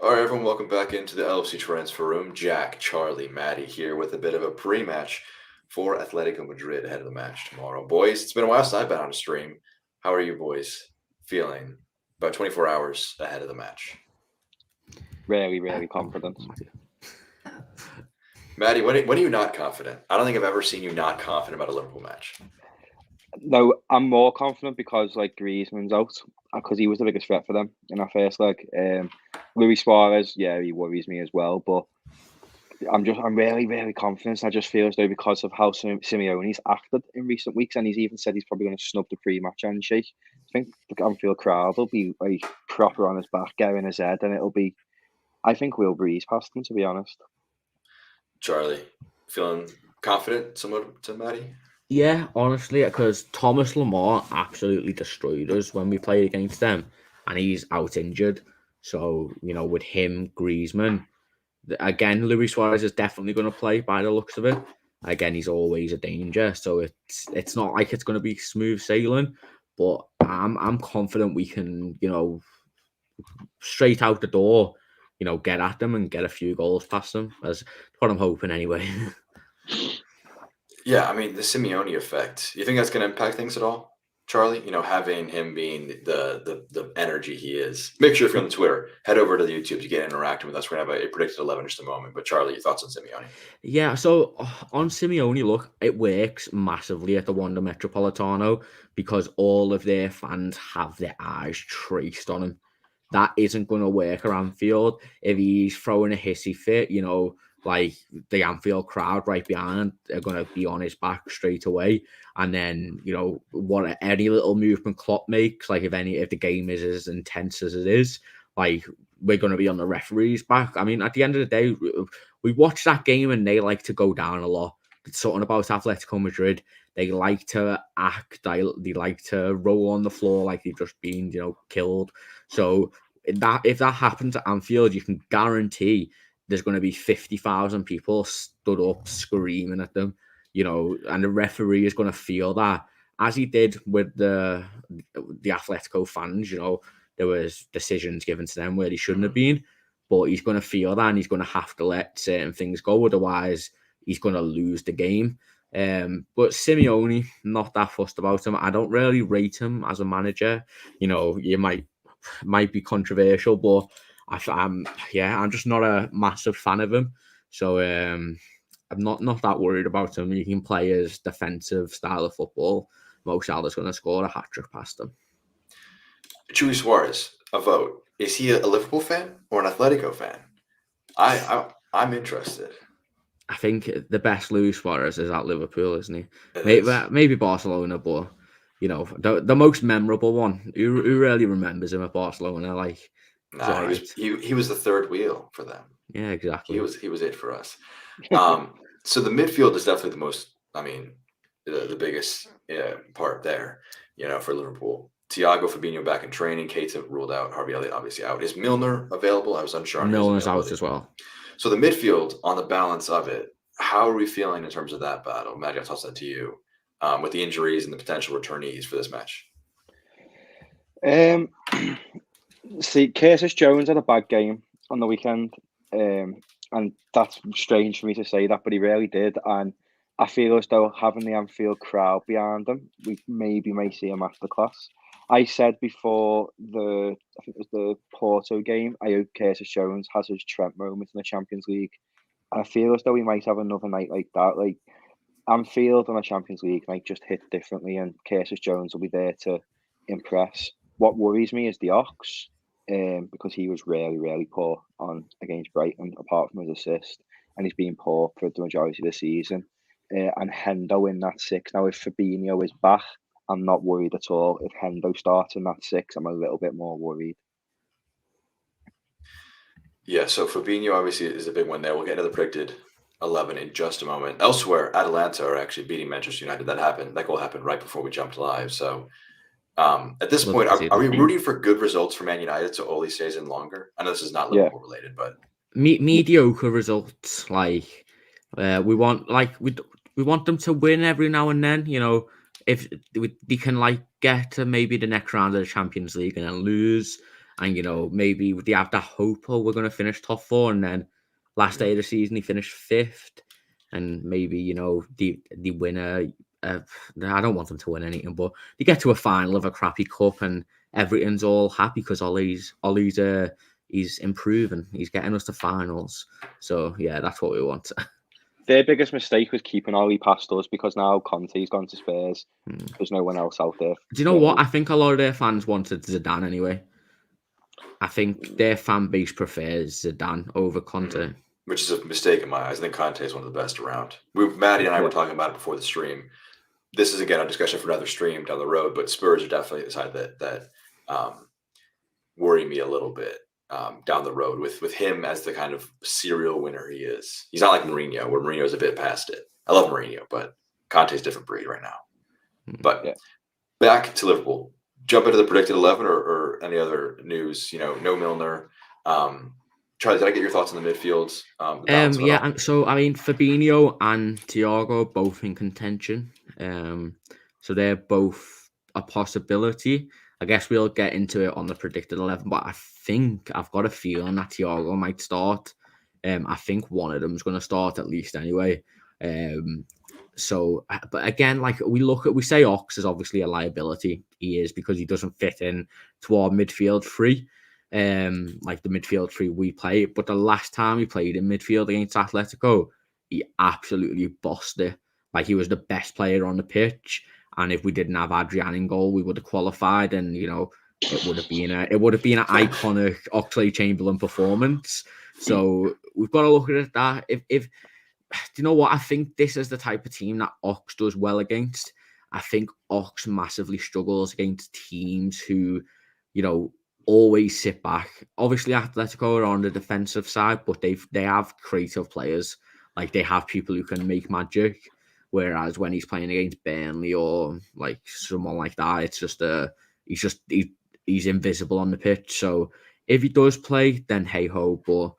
All right, everyone, welcome back into the LFC transfer room. Jack, Charlie, Matty here with a bit of a pre-match for Atletico Madrid ahead of the match tomorrow. Boys, it's been a while since I've been on a stream. How are you boys feeling about 24 hours ahead of the match? Really, really confident. Matty, when are you not confident? I don't think I've ever seen you not confident about a Liverpool match. No, I'm more confident because like Griezmann's out because he was the biggest threat for them in our first leg. Luis Suarez, yeah, he worries me as well, but I'm really, really confident. I just feel as though because of how Simeone's acted in recent weeks, and he's even said he's probably going to snub the pre-match handshake. I think the Anfield crowd will be like proper on his back, getting his head, and it'll be. I think we'll breeze past them, to be honest. Charlie, feeling confident, similar to Matty? Yeah, honestly, because Thomas Lamar absolutely destroyed us when we played against them, and he's out injured. So, with him, Griezmann, again, Luis Suarez is definitely going to play by the looks of it. Again, he's always a danger, so it's not like it's going to be smooth sailing. But I'm confident we can, straight out the door, get at them and get a few goals past them. That's what I'm hoping anyway. Yeah, I mean, the Simeone effect. You think that's going to impact things at all, Charlie? Having him being the energy he is. Make sure if you're on Twitter, head over to the YouTube to get interacting with us. We're going to have a predicted 11 in just a moment. But Charlie, your thoughts on Simeone? Yeah, so on Simeone, look, it works massively at the Wanda Metropolitano because all of their fans have their eyes traced on him. That isn't going to work around Anfield if he's throwing a hissy fit. Like the Anfield crowd right behind are going to be on his back straight away. And then what any little movement Klopp makes, like if the game is as intense as it is, like we're going to be on the referee's back. I mean, at the end of the day, we watch that game and they like to go down a lot. It's something about Atletico Madrid. They like to act. They like to roll on the floor like they've just been, killed. So if that happens at Anfield, you can guarantee there's going to be 50,000 people stood up screaming at them, and the referee is going to feel that, as he did with the Atletico fans. There was decisions given to them where they shouldn't have been, but he's going to feel that and he's going to have to let certain things go. Otherwise, he's going to lose the game. But Simeone, not that fussed about him. I don't really rate him as a manager. You might be controversial, but I'm just not a massive fan of him. So I'm not that worried about him. He can play his defensive style of football. Mo Salah's going to score a hat trick past him. Luis Suarez, a vote. Is he a Liverpool fan or an Atletico fan? I'm interested. I think the best Luis Suarez is at Liverpool, isn't he? It Maybe, is. maybe Barcelona, but the most memorable one. Who really remembers him at Barcelona? Like, he's Nah, all right. he was the third wheel for them. Yeah, He exactly. was it for us. So the midfield is definitely the most. I mean, the biggest part there. For Liverpool. Thiago, Fabinho back in training. Keita ruled out. Harvey Elliott obviously out. Is Milner available? I was unsure on his Milner's out availability. as well. So the midfield, on the balance of it, how are we feeling in terms of that battle? Matt, I'll toss that to you. With the injuries and the potential returnees for this match. Um, See, Curtis Jones had a bad game on the weekend, and that's strange for me to say that, but he really did. And I feel as though having the Anfield crowd behind him, we maybe may see a masterclass. I said before I think it was the Porto game, I hope Curtis Jones has his Trent moment in the Champions League. And I feel as though we might have another night like that. Like Anfield on a Champions League night just hit differently, and Curtis Jones will be there to impress. What worries me is the Ox, because he was really, really poor on against Brighton, apart from his assist, and he's been poor for the majority of the season. And Hendo in that six. Now, if Fabinho is back, I'm not worried at all. If Hendo starts in that six, I'm a little bit more worried. Yeah, so Fabinho obviously is a big one there. We'll get to the predicted 11 in just a moment. Elsewhere, Atalanta are actually beating Manchester United. That happened. That goal happened right before we jumped live. So at this Love point, to see are that. we rooting for good results for Man United so Ole stays in longer? I know this is not Yeah, Liverpool related, but Mediocre results. Like, we want we want them to win every now and then. If they can like get to maybe the next round of the Champions League and then lose, And, maybe they have that hope, we're going to finish top 4. And then last day of the season, he finished 5th. And maybe, the winner, I don't want them to win anything, but they get to a final of a crappy cup and everything's all happy because Ollie's he's improving. He's getting us to finals. So, yeah, that's what we want. Their biggest mistake was keeping Ollie past us because now Conte's gone to Spurs. There's no one else out there. Do you know what? I think a lot of their fans wanted Zidane anyway. I think their fan base prefers Zidane over Conte. Which is a mistake in my eyes. I think Conte is one of the best around. Matty and I were talking about it before the stream. This is, again, a discussion for another stream down the road, but Spurs are definitely the side that worry me a little bit down the road with him as the kind of serial winner he is. He's not like Mourinho, where Mourinho's a bit past it. I love Mourinho, but Conte's a different breed right now. But back to Liverpool. Jump into the predicted 11 or any other news. No Milner. Charlie, did I get your thoughts on the midfields? So I mean, Fabinho and Thiago both in contention. So they're both a possibility. I guess we'll get into it on the predicted 11, but I think I've got a feeling that Thiago might start. I think one of them's going to start at least anyway. So, but again, like we say Ox is obviously a liability. He is, because he doesn't fit in to our midfield three. Like the midfield three we play. But the last time he played in midfield against Atletico, he absolutely bossed it. Like, he was the best player on the pitch. And if we didn't have Adrian in goal, we would have qualified. And it would have been an iconic Oxlade-Chamberlain performance. So we've got to look at it that if do you know what? I think this is the type of team that Ox does well against. I think Ox massively struggles against teams who, always sit back. Obviously, Atletico are on the defensive side, but they have creative players. Like, they have people who can make magic. Whereas when he's playing against Burnley or like someone like that, it's just he's invisible on the pitch. So if he does play, then hey ho. But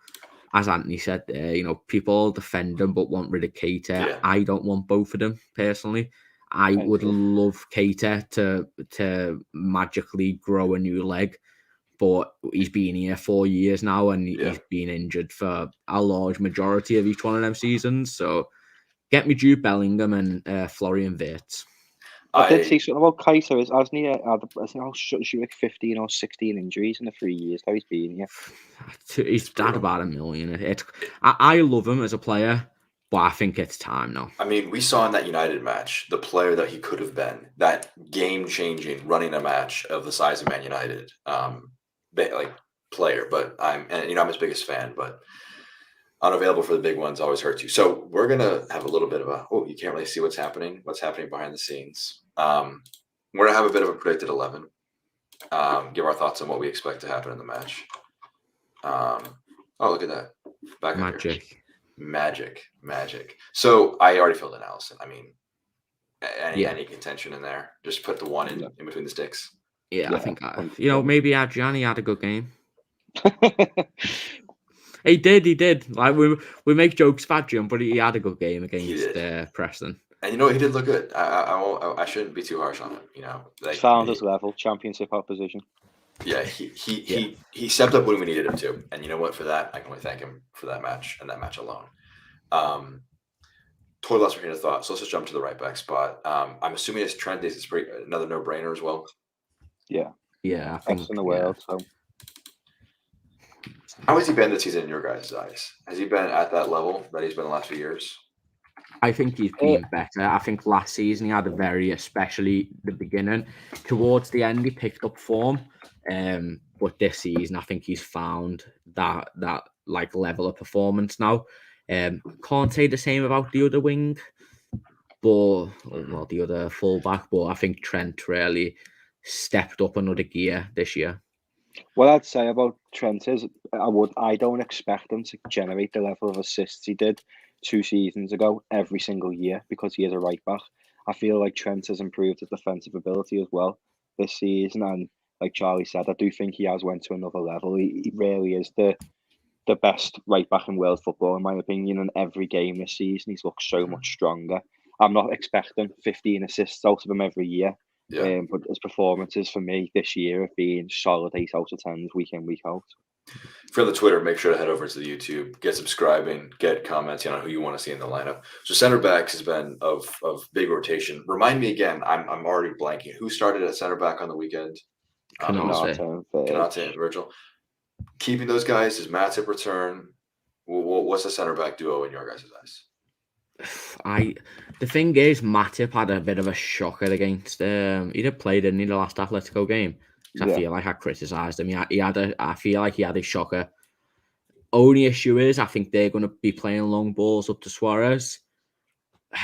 as Anthony said there, people defend him but want rid of Keita. Yeah. I don't want both of them personally. I would love Keita to magically grow a new leg, but he's been here 4 years now and he's been injured for a large majority of each one of them seasons. So get me Jude Bellingham and Florian Wirtz. I did see something about Keita. Hasn't he had like 15 or 16 injuries in the 3 years that he's been here? He's had about 1 million. I love him as a player, but I think it's time now. I mean, we saw in that United match the player that he could have been, that game-changing, running a match of the size of Man United, player. But I'm his biggest fan, but unavailable for the big ones always hurts you. So we're gonna have a little bit of you can't really see what's happening behind the scenes. We're gonna have a bit of a predicted 11. Give our thoughts on what we expect to happen in the match. Look at that. Back Magic. So I already filled in Allison. I mean, any contention in there? Just put the one in between the sticks. Yeah, I think maybe Adriani had a good game. He did. Like, we make jokes about him, but he had a good game against Preston. And he did look good. I shouldn't be too harsh on him. Found his level, championship opposition. Yeah, he stepped up when we needed him to, and you know what? For that, I can only thank him for that match and that match alone. Totally lost my train of thought. So let's just jump to the right back spot. I'm assuming it's Trent. This is another no-brainer as well. Yeah, I think best in the world. So. How has he been this season in your guys' eyes? Has he been at that level that he's been the last few years? I think he's been better. I think last season he had especially the beginning. Towards the end, he picked up form. But this season, I think he's found that like level of performance now. Can't say the same about the other wing, the other fullback. But I think Trent really stepped up another gear this year. What I'd say about Trent is I don't expect him to generate the level of assists he did 2 seasons ago every single year because he is a right back. I feel like Trent has improved his defensive ability as well this season, and like Charlie said, I do think he has went to another level. He really is the best right back in world football, in my opinion. In every game this season, he's looked so much stronger. I'm not expecting 15 assists out of him every year, Yeah. But his performances for me this year have been solid 8 out of 10s week in, week out. If you're on the Twitter, make sure to head over to the YouTube, get subscribing, get commenting on who you want to see in the lineup. So center backs has been of big rotation. Remind me again, I'm already blanking. Who started at center back on the weekend? Canate. Konate and Virgil. Keeping those guys, does Matip return? What's the center back duo in your guys' eyes? The thing is, Matip had a bit of a shocker against. He did play, didn't he, the last Atletico game? I feel like I criticised him. I feel like he had a shocker. Only issue is, I think they're going to be playing long balls up to Suarez.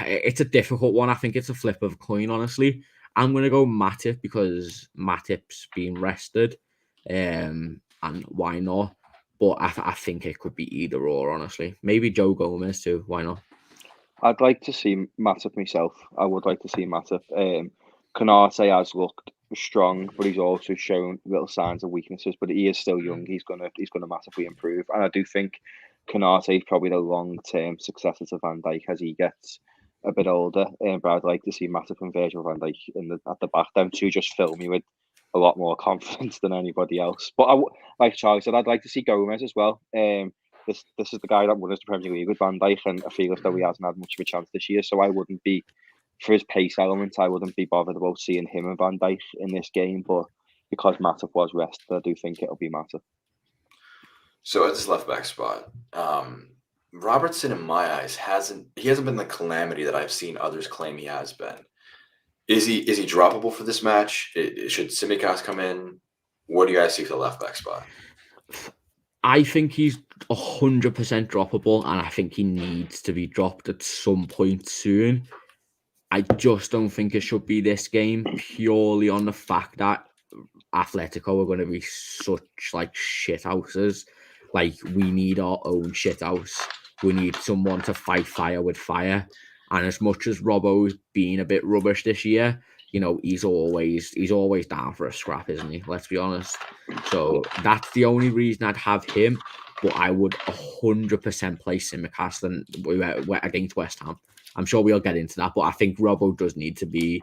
It's a difficult one. I think it's a flip of a coin, honestly. I'm going to go Matip because Matip's been rested. And why not? But I think it could be either or, honestly. Maybe Joe Gomez too. Why not? I'd like to see Matip myself. I would like to see Matip. Konate has looked strong, but he's also shown little signs of weaknesses. But he is still young. He's gonna massively improve, and I do think Konate is probably the long-term successor to Van Dijk as he gets a bit older. But I'd like to see Matip and Virgil van Dijk at the back. Them two just fill me with a lot more confidence than anybody else. But like Charlie said, I'd like to see Gomez as well. This is the guy that won us the Premier League with Van Dijk, and I feel as though he hasn't had much of a chance this year. So I wouldn't be, for his pace element, I wouldn't be bothered about seeing him and Van Dijk in this game. But because Matip was rested, I do think it'll be Matip. So at this left back spot, Robertson, in my eyes, hasn't been the calamity that I've seen others claim he has been. Is he droppable for this match? Should Tsimikas come in? What do you guys see for the left back spot? I think he's 100% droppable, and I think he needs to be dropped at some point soon. I just don't think it should be this game, purely on the fact that Atletico are going to be such shit houses. Like, we need our own shit house. We need someone to fight fire with fire. And as much as Robbo's been a bit rubbish this year, he's always down for a scrap, isn't he? Let's be honest. So that's the only reason I'd have him. But I would 100% play Tsimikas against West Ham. I'm sure we'll get into that, but I think Robbo does need to be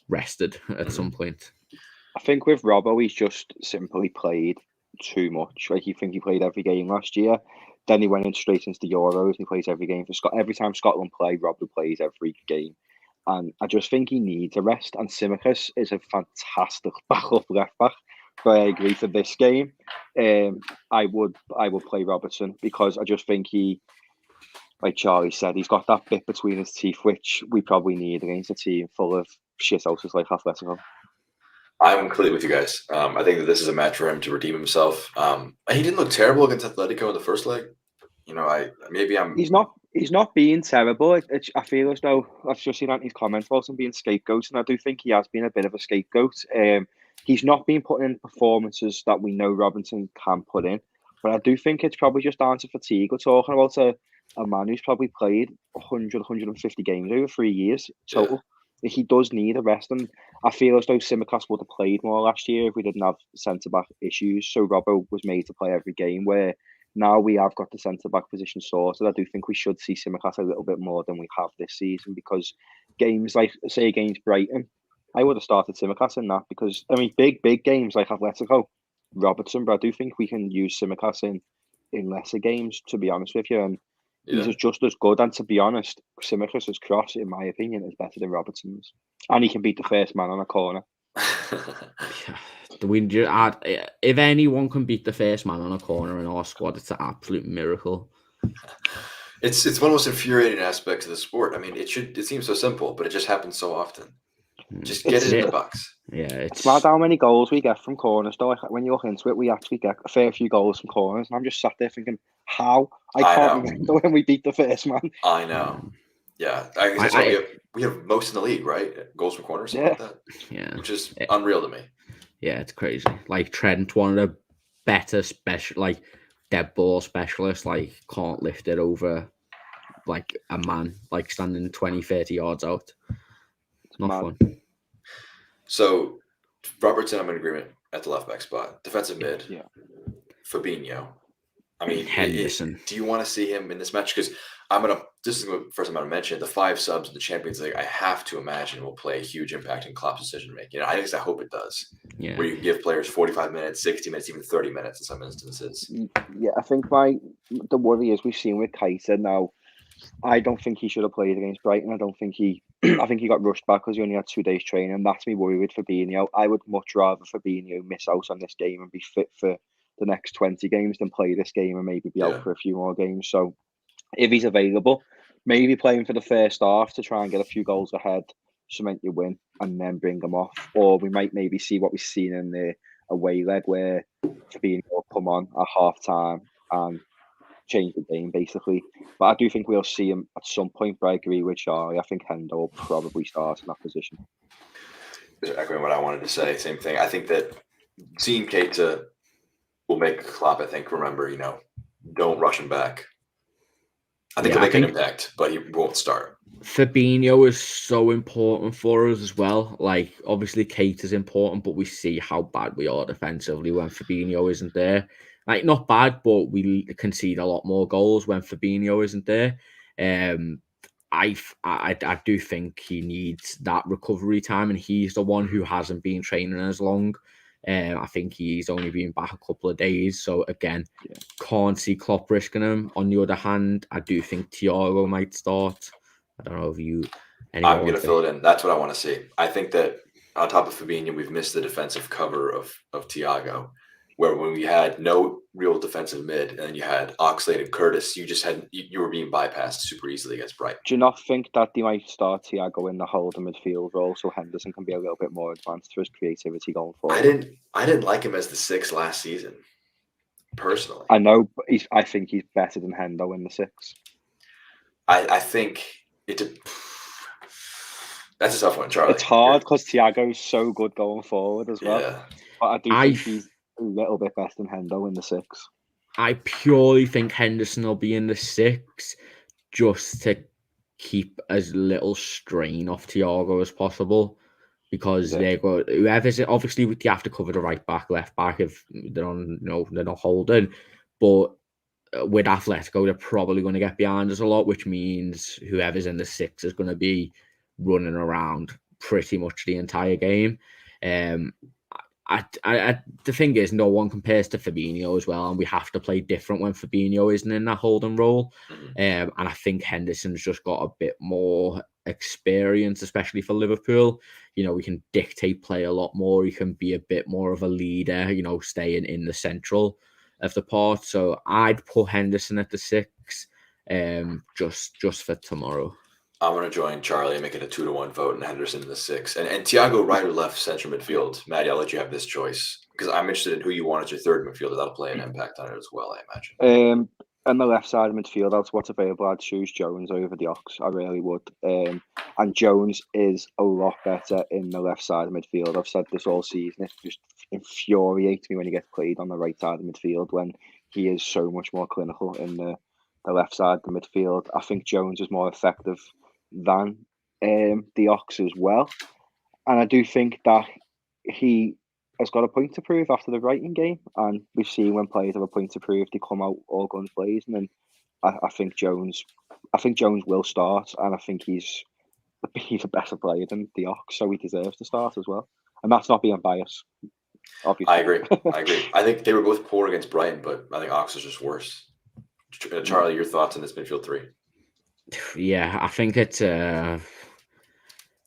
rested at some point. I think with Robbo, he's just simply played too much. Like, you think he played every game last year, then he went in straight into the Euros and he plays every game for Scotland. Every time Scotland play, Robbo plays every game. And I just think he needs a rest. And Tsimikas is a fantastic backup left back. But I agree for this game. I would play Robertson because I just think he, like Charlie said, he's got that bit between his teeth, which we probably need against a team full of shithouses like Atletico. I'm completely with you guys. I think that this is a match for him to redeem himself. He didn't look terrible against Atletico in the first leg. He's not being terrible. I feel as though I've just seen Anthony's comments about him being scapegoat, and I do think he has been a bit of a scapegoat. He's not been putting in performances that we know Robinson can put in, but I do think it's probably just down to fatigue. We're talking about a man who's probably played 100, 150 games over 3 years total. Yeah. He does need a rest, and I feel as though Tsimikas would have played more last year if we didn't have centre-back issues. So Robbo was made to play every game, where now we have got the centre-back position sorted. I do think we should see Tsimikas a little bit more than we have this season, because games like, say, against Brighton, I would have started Tsimikas in that, because, I mean, big games like Atletico, Robertson, but I do think we can use Tsimikas in lesser games, to be honest with you, and he's just as good. And to be honest, Tsimikas' cross, in my opinion, is better than Robertson's, and he can beat the first man on a corner. If anyone can beat the first man on a corner in our squad, it's an absolute miracle. It's one of the most infuriating aspects of the sport. I mean, it seems so simple, but it just happens so often. Just get it in the box. Yeah, it's mad how many goals we get from corners, though. When you look into it, we actually get a fair few goals from corners, and I'm just sat there thinking, how? I can't remember when we beat the first man. I know. Yeah, we have most in the league, right? Goals from corners, something like that. Yeah, which is unreal to me. Yeah, it's crazy. Like, Trent, one of the better dead ball specialists, can't lift it over a man standing 20, 30 yards out. It's not fun. So, Robertson, I'm in agreement at the left back spot. Defensive mid, Fabinho. I mean, Henderson. do you want to see him in this match? Because this is the first time I'm going to mention it, the 5 subs in the Champions League, I have to imagine will play a huge impact in Klopp's decision making. I hope it does. Yeah. Where you can give players 45 minutes, 60 minutes, even 30 minutes in some instances. Yeah, I think the worry is we've seen with Keita now. I don't think he should have played against Brighton. I don't think I think he got rushed back because he only had 2 days training. That's me worry with Fabinho. I would much rather Fabinho miss out on this game and be fit for the next 20 games than play this game and maybe be out for a few more games. So if he's available, maybe play him for the first half to try and get a few goals ahead, cement your win, and then bring him off. Or we might maybe see what we've seen in the away leg where Fabinho will come on at half time and change the game basically. But I do think we'll see him at some point. But I agree with Charlie. I think Hendo will probably start in that position. Echoing what I wanted to say, same thing. I think that seeing Keita will make Klopp, I think, remember, don't rush him back. I think he'll make an impact, but he won't start. Fabinho is so important for us as well. Like, obviously, Keita's important, but we see how bad we are defensively when Fabinho isn't there. Like, not bad, but we concede a lot more goals when Fabinho isn't there. I do think he needs that recovery time, and he's the one who hasn't been training as long. I think he's only been back a couple of days. So, again, can't see Klopp risking him. On the other hand, I do think Thiago might start. I don't know if you... I'm going to fill it in. That's what I want to see. I think that on top of Fabinho, we've missed the defensive cover of Thiago, where when we had no real defensive mid and then you had Oxlade and Curtis, you were being bypassed super easily against Brighton. Do you not think that they might start Thiago in the holding midfield role so Henderson can be a little bit more advanced for his creativity going forward? I didn't like him as the 6 last season, personally. I know, but I think he's better than Hendo in the 6. I think that's a tough one, Charlie. It's hard because Thiago's so good going forward as well. Yeah. But I do think he's a little bit better than Hendo in the 6. I purely think Henderson will be in the 6 just to keep as little strain off Thiago as possible, because whoever's obviously you have to cover the right back, left back if they're not holding, but with Atletico they're probably going to get behind us a lot, which means whoever's in the 6 is going to be running around pretty much the entire game. The thing is, no one compares to Fabinho as well, and we have to play different when Fabinho isn't in that holding role. And I think Henderson's just got a bit more experience, especially for Liverpool. We can dictate play a lot more. He can be a bit more of a leader, staying in the central of the part. So I'd put Henderson at the 6, just for tomorrow. I'm going to join Charlie and make it a 2-1 vote and Henderson in the 6. And Thiago right or left central midfield. Matty, I'll let you have this choice because I'm interested in who you want as your third midfielder. That'll play an impact on it as well, I imagine. On the left side of midfield, that's what's available. I'd choose Jones over the Ox. I really would. And Jones is a lot better in the left side of midfield. I've said this all season. It just infuriates me when he gets played on the right side of midfield when he is so much more clinical in the left side of the midfield. I think Jones is more effective than the Ox as well. And I do think that he has got a point to prove after the Brighton game. And we've seen when players have a point to prove, they come out all guns blazing. And I think Jones will start. And I think he's a better player than the Ox, so he deserves to start as well. And that's not being biased, obviously. I agree. I think they were both poor against Brighton, but I think Ox is just worse. Charlie, your thoughts on this midfield 3? Yeah, I think it's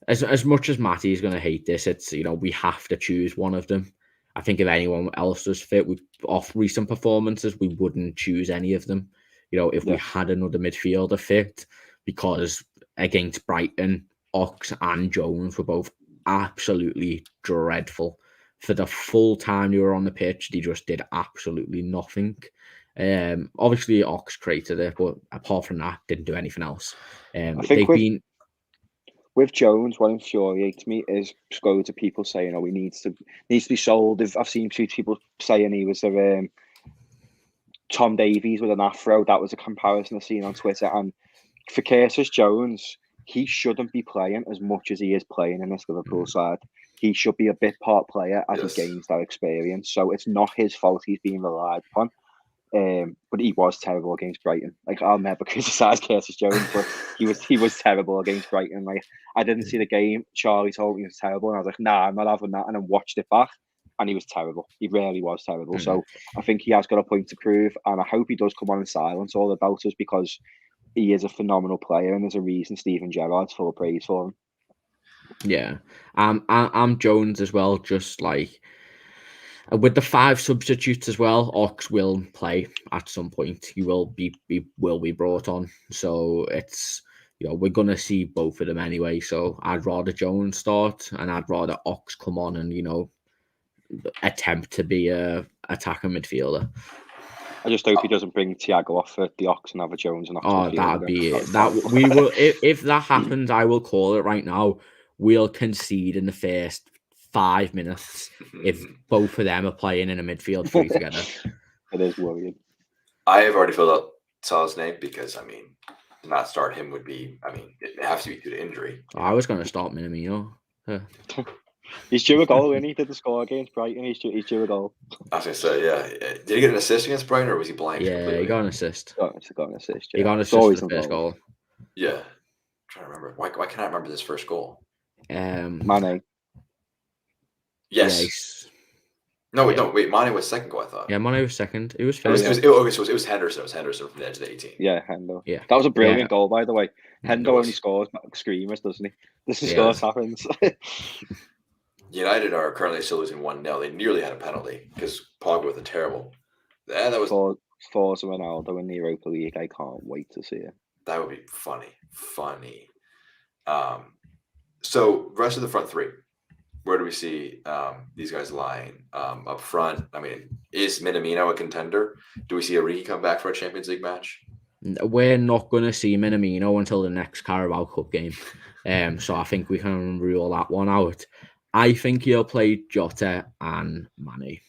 as much as Matty is going to hate this, it's we have to choose one of them. I think if anyone else does fit off recent performances, we wouldn't choose any of them. If we had another midfielder fit, because against Brighton, Ox and Jones were both absolutely dreadful. For the full time they were on the pitch, they just did absolutely nothing. Obviously Ox created it, but apart from that, didn't do anything else. I think with Jones, what infuriates me is loads of people saying, he needs to be sold. I've seen 2 people saying he was a Tom Davies with an afro. That was a comparison I've seen on Twitter. And for Curtis Jones, he shouldn't be playing as much as he is playing in this Liverpool side. He should be a bit part player as he gains that experience. So it's not his fault he's being relied upon. But he was terrible against Brighton. Like, I'll never criticise Curtis Jones, but he was terrible against Brighton. Like, I didn't see the game. Charlie told me he was terrible, and I was like, nah, I'm not having that. And I watched it back, and he was terrible. He really was terrible. So I think he has got a point to prove, and I hope he does come on and silence all the doubters, because he is a phenomenal player, and there's a reason Steven Gerrard's full of praise for him. Yeah, I'm Jones as well. Just like with the 5 substitutes as well, Ox will play at some point. He will be brought on. So it's, we're gonna see both of them anyway. So I'd rather Jones start, and I'd rather Ox come on and attempt to be a attacking midfielder. I just hope he doesn't bring Thiago off for the Ox and have a Jones and Ox. Oh, that'd be it. That we will. If that happens, I will call it right now. We'll concede in the first 5 minutes if both of them are playing in a midfield 3 together. It is worrying. I have already filled out Salah's name because, to not start him would be, it has to be due to injury. I was going to start Minamino. He's due a goal, and he didn't score against Brighton. He's due a goal. I was going to say, yeah. Did he get an assist against Brighton, or was he blank? Yeah, completely? he got an assist. Got an assist. Yeah. He got an assist for the first goal. Yeah. I'm trying to remember. Why can't I remember this first goal? Mane. Yes. No, wait. Mane was second goal, I thought. Yeah, Mane was second. It was It was Henderson. It was Henderson from the edge of the 18. Yeah, Hendo. Yeah. That was a brilliant goal, by the way. Hendo only scores screamers, doesn't he? This is scores happens. United are currently still losing 1-0. They nearly had a penalty because Pogba with a terrible. Yeah, that was Forza Ronaldo in the Europa League. I can't wait to see it. That would be funny. So rest of the front three, where do we see these guys lying? Up front, is Minamino a contender? Do we see Origi come back for a Champions League match? We're not going to see Minamino until the next Carabao Cup game. So I think we can rule that one out. I think he'll play Jota and Manny.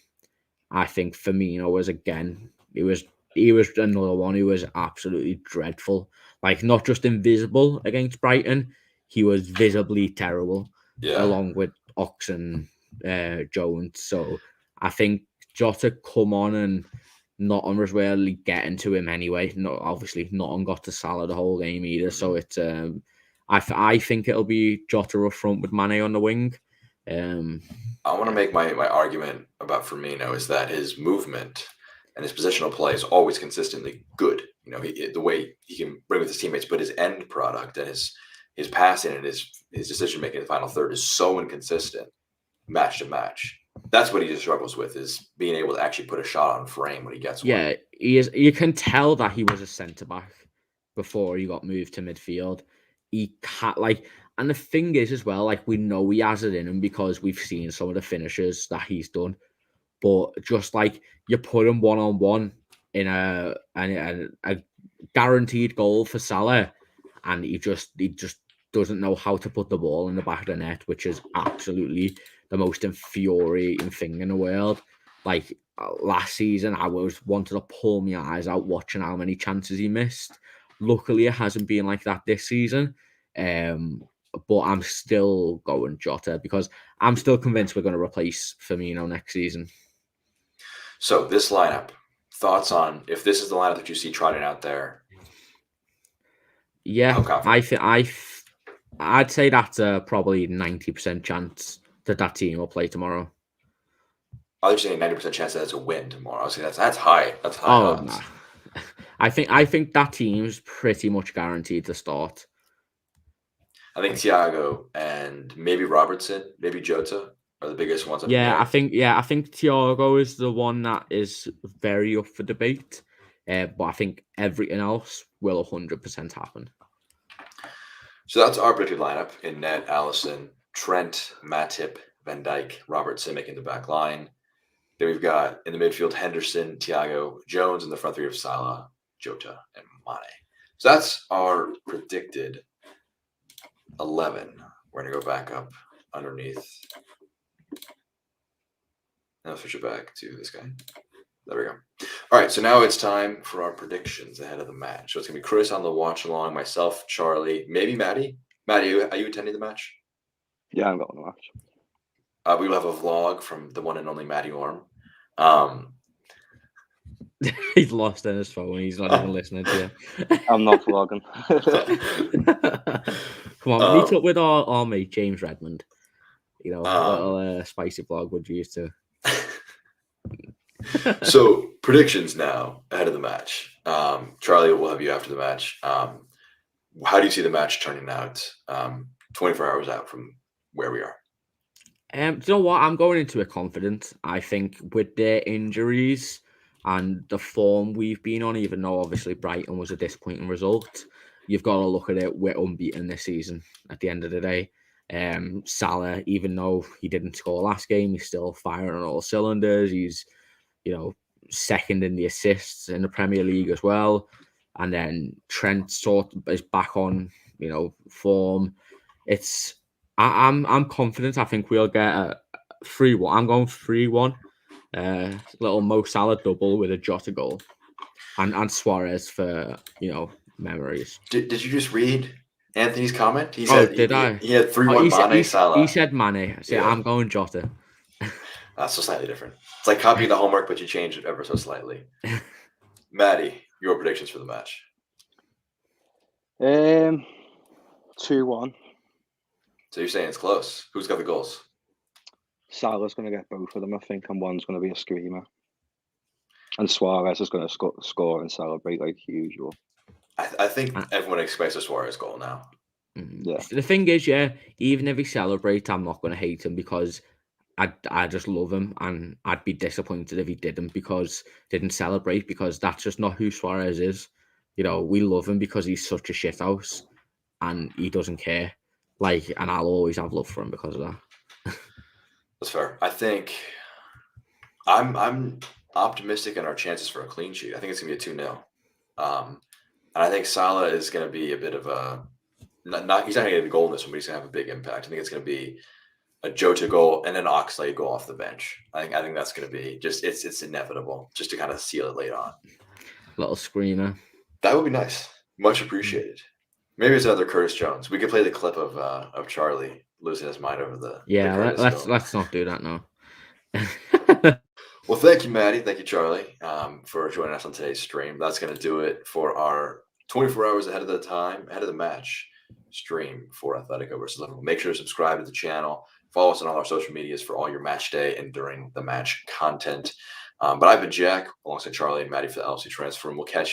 I think Firmino was he was another one who was absolutely dreadful. Like, not just invisible against Brighton, he was visibly terrible. Yeah. Along with Ox and Jones. So I think Jota come on, and Nottingham was really getting to him anyway. Obviously Nottingham got to Salah the whole game either. So it's I think it'll be Jota up front with Mane on the wing. I want to make my argument about Firmino is that his movement and his positional play is always consistently good. The way he can bring with his teammates, but his end product and his passing and his decision making in the final third is so inconsistent, match to match. That's what he just struggles with, is being able to actually put a shot on frame when he gets one. Yeah, he is. You can tell that he was a centre back before he got moved to midfield. He can't and the thing is as well, we know he has it in him because we've seen some of the finishes that he's done. But just you put him 1-on-1 in a guaranteed goal for Salah, and he just doesn't know how to put the ball in the back of the net, which is absolutely the most infuriating thing in the world. Last season, I wanted to pull my eyes out watching how many chances he missed. Luckily, it hasn't been like that this season. But I'm still going Jota because I'm still convinced we're going to replace Firmino next season. So this lineup, thoughts on if this is the lineup that you see trotting out there? Yeah, I'd say that's probably 90% chance that team will play tomorrow. I was saying 90% chance that it's a win tomorrow. I was saying that's high. That's high. Oh, nah. I think that team's pretty much guaranteed to start. I think Thiago and maybe Robertson, maybe Jota are the biggest ones. I think Thiago is the one that is very up for debate. But I think everything else will 100% happen. So that's our predicted lineup: in net, Alisson, Trent, Matip, Van Dijk, Robertson making the back line. Then we've got in the midfield Henderson, Thiago, Jones, in the front three of Salah, Jota, and Mane. So that's our predicted 11. We're going to go back up underneath. Now switch it back to this guy. There we go. All right, so now it's time for our predictions ahead of the match. So it's going to be Chris on the watch along, myself, Charlie, maybe Matty. Matty, are you attending the match? Yeah, I'm going to watch. We will have a vlog from the one and only Matty Orm. He's lost in his phone. He's not even listening to I'm not vlogging. you. Come on, meet up with our mate James Redmond. You know, a little spicy vlog would you used to. So predictions now ahead of the match. Charlie, we'll have you after the match. How do you see the match turning out 24 hours out from where we are? Do you know what? I'm going into it confident. I think with their injuries and the form we've been on, even though obviously Brighton was a disappointing result, you've got to look at it. We're unbeaten this season at the end of the day. Salah, even though he didn't score last game, he's still firing on all cylinders. He's, second in the assists in the Premier League as well. And then Trent sort of is back on, form. I'm confident. I think we'll get a 3-1. I'm going 3-1. Little Mo Salah double with a Jota goal, and Suarez for memories. Did you just read Anthony's comment? He said, said, did I? He had 3-1 Mane, Salah. He said Mane. I said, I'm going Jota. That's so slightly different. It's like copying the homework, but you change it ever so slightly. Matty, your predictions for the match? 2-1. So you're saying it's close. Who's got the goals? Salah's going to get both of them, I think, and one's going to be a screamer. And Suarez is going to score and celebrate like usual. I think everyone expects a Suarez goal now. Yeah. The thing is, even if he celebrates, I'm not going to hate him because I just love him, and I'd be disappointed if he didn't celebrate, because that's just not who Suarez is. We love him because he's such a shithouse and he doesn't care. And I'll always have love for him because of that. That's fair. I think I'm optimistic in our chances for a clean sheet. I think it's gonna be a 2-0. And I think Salah is gonna be a bit of a he's not gonna get a goal in this one, but he's gonna have a big impact. I think it's gonna be a Jota goal and an Oxlade goal off the bench. I think that's gonna be just it's inevitable, just to kind of seal it late on. Little screamer. That would be nice. Much appreciated. Maybe it's another Curtis Jones. We could play the clip of Charlie losing his mind over the let's not do that now. Well, thank you, Matty. Thank you, Charlie, for joining us on today's stream. That's going to do it for our 24 hours ahead of the match stream for Atletico versus Liverpool. Make sure to subscribe to the channel. Follow us on all our social medias for all your match day and during the match content. But I've been Jack, alongside Charlie and Matty for the LFC Transfer Room. We'll catch you